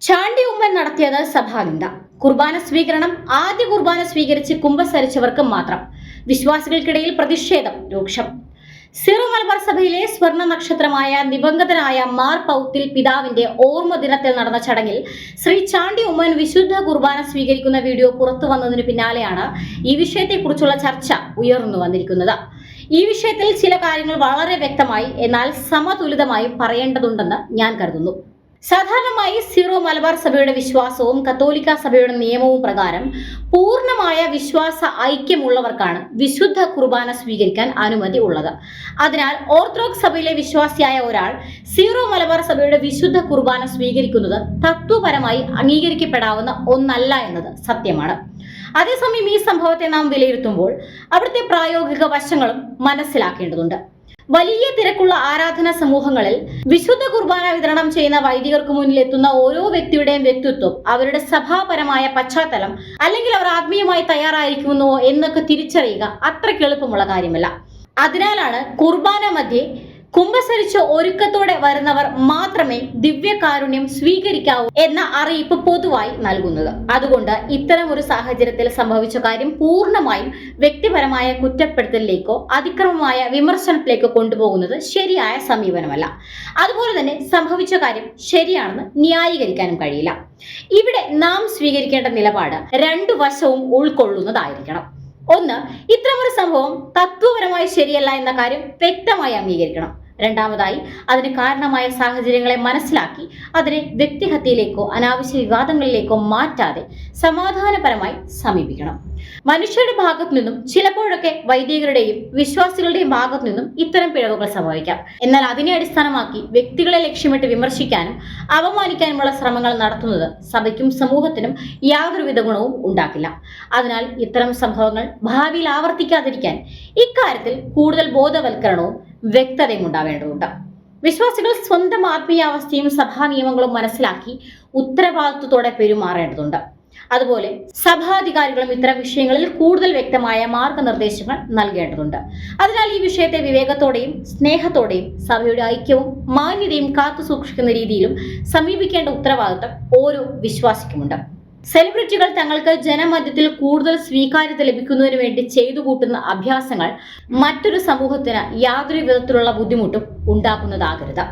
ചാണ്ടി ഉമ്മൻ നടത്തിയത് സഭാനിന്ദ. കുർബാന സ്വീകരണം ആദ്യ കുർബാന സ്വീകരിച്ച് കുമ്പസരിച്ചവർക്ക് മാത്രം. വിശ്വാസികൾക്കിടയിൽ പ്രതിഷേധം രൂക്ഷം. സിറോ മലബാർ സഭയിലെ സ്വർണ്ണ നക്ഷത്രമായ ദിവംഗതനായ മാർ പൗത്തിൽ പിതാവിന്റെ ഓർമ്മ ദിനത്തിൽ നടന്ന ചടങ്ങിൽ ശ്രീ ചാണ്ടി ഉമ്മൻ വിശുദ്ധ കുർബാന സ്വീകരിക്കുന്ന വീഡിയോ പുറത്തു വന്നതിന് പിന്നാലെയാണ് ഈ വിഷയത്തെക്കുറിച്ചുള്ള ചർച്ച ഉയർന്നു വന്നിരിക്കുന്നത്. ഈ വിഷയത്തിൽ ചില കാര്യങ്ങൾ വളരെ വ്യക്തമായി എന്നാൽ സമതുലിതമായി പറയേണ്ടതുണ്ടെന്ന് ഞാൻ കരുതുന്നു. സാധാരണമായി സിറോ മലബാർ സഭയുടെ വിശ്വാസവും കത്തോലിക്ക സഭയുടെ നിയമവും പ്രകാരം പൂർണ്ണമായ വിശ്വാസ ഐക്യമുള്ളവർക്കാണ് വിശുദ്ധ കുർബാന സ്വീകരിക്കാൻ അനുമതി ഉള്ളത്. അതിനാൽ ഓർത്തഡോക്സ് സഭയിലെ വിശ്വാസിയായ ഒരാൾ സിറോ മലബാർ സഭയുടെ വിശുദ്ധ കുർബാന സ്വീകരിക്കുന്നത് തത്വപരമായി അംഗീകരിക്കപ്പെടാവുന്ന ഒന്നല്ല എന്നത് സത്യമാണ്. അതേസമയം ഈ സംഭവത്തെ നാം വിലയിരുത്തുമ്പോൾ അവിടുത്തെ പ്രായോഗിക വശങ്ങളും മനസ്സിലാക്കേണ്ടതുണ്ട്. വലിയ തിരക്കുള്ള ആരാധനാ സമൂഹങ്ങളിൽ വിശുദ്ധ കുർബാന വിതരണം ചെയ്യുന്ന വൈദികർക്ക് മുന്നിൽ എത്തുന്ന ഓരോ വ്യക്തിയുടെയും വ്യക്തിത്വം, അവരുടെ സഭാപരമായ പശ്ചാത്തലം, അല്ലെങ്കിൽ അവർ ആത്മീയമായി തയ്യാറായിരിക്കുമെന്നോ എന്നൊക്കെ തിരിച്ചറിയുക അത്രയ്ക്ക് എളുപ്പമുള്ള കാര്യമല്ല. അതിനാലാണ് കുർബാന മധ്യേ കുമ്പസരിച്ച് ഒരുക്കത്തോടെ വരുന്നവർ മാത്രമേ ദിവ്യകാരുണ്യം സ്വീകരിക്കാവൂ എന്ന അറിയിപ്പ് പൊതുവായി നൽകുന്നത്. അതുകൊണ്ട് ഇത്തരം ഒരു സാഹചര്യത്തിൽ സംഭവിച്ച കാര്യം പൂർണ്ണമായും വ്യക്തിപരമായ കുറ്റപ്പെടുത്തലിലേക്കോ അതിക്രമമായ വിമർശനത്തിലേക്കോ കൊണ്ടുപോകുന്നത് ശരിയായ സമീപനമല്ല. അതുപോലെ തന്നെ സംഭവിച്ച കാര്യം ശരിയാണെന്ന് ന്യായീകരിക്കാനും കഴിയില്ല. ഇവിടെ നാം സ്വീകരിക്കേണ്ട നിലപാട് രണ്ടു വശവും ഉൾക്കൊള്ളുന്നതായിരിക്കണം. ഒന്ന്, ഇത്തരമൊരു സംഭവം തത്വപരമായി ശരിയല്ല എന്ന കാര്യം വ്യക്തമായി അംഗീകരിക്കണം. രണ്ടാമതായി, അതിന് കാരണമായ സാഹചര്യങ്ങളെ മനസ്സിലാക്കി അതിനെ വ്യക്തിഹത്യയിലേക്കോ അനാവശ്യ വിവാദങ്ങളിലേക്കോ മാറ്റാതെ സമാധാനപരമായി സമീപിക്കണം. മനുഷ്യരുടെ ഭാഗത്തു നിന്നും ചിലപ്പോഴൊക്കെ വൈദികരുടെയും വിശ്വാസികളുടെയും ഭാഗത്തു നിന്നും ഇത്തരം പിഴവുകൾ സംഭവിക്കാം. എന്നാൽ അതിനെ അടിസ്ഥാനമാക്കി വ്യക്തികളെ ലക്ഷ്യമിട്ട് വിമർശിക്കാനും അപമാനിക്കാനുമുള്ള ശ്രമങ്ങൾ നടത്തുന്നത് സഭയ്ക്കും സമൂഹത്തിനും യാതൊരുവിധ ഗുണവും ഉണ്ടാക്കില്ല. അതിനാൽ ഇത്തരം സംഭവങ്ങൾ ഭാവിയിൽ ആവർത്തിക്കാതിരിക്കാൻ ഇക്കാര്യത്തിൽ കൂടുതൽ ബോധവൽക്കരണവും വ്യക്തതയും ഉണ്ടാവേണ്ടതുണ്ട്. വിശ്വാസികൾ സ്വന്തം ആത്മീയാവസ്ഥയും സഭാ നിയമങ്ങളും മനസ്സിലാക്കി ഉത്തരവാദിത്വത്തോടെ പെരുമാറേണ്ടതുണ്ട്. അതുപോലെ സഭാധികാരികളും ഇത്തരം വിഷയങ്ങളിൽ കൂടുതൽ വ്യക്തമായ മാർഗനിർദ്ദേശങ്ങൾ നൽകേണ്ടതുണ്ട്. അതിനാൽ ഈ വിഷയത്തെ വിവേകത്തോടെയും സ്നേഹത്തോടെയും സഭയുടെ ഐക്യവും മാന്യതയും കാത്തു സൂക്ഷിക്കുന്ന രീതിയിലും സമീപിക്കേണ്ട ഉത്തരവാദിത്വം ഓരോ വിശ്വാസിക്കുമുണ്ട്. സെലിബ്രിറ്റികൾ തങ്ങൾക്ക് ജനമധ്യത്തിൽ കൂടുതൽ സ്വീകാര്യത ലഭിക്കുന്നതിന് വേണ്ടി ചെയ്തു കൂട്ടുന്ന അഭ്യാസങ്ങൾ മറ്റൊരു സമൂഹത്തിന് യാതൊരു വിധത്തിലുള്ള ബുദ്ധിമുട്ടും ഉണ്ടാക്കുന്നതാകരുത്.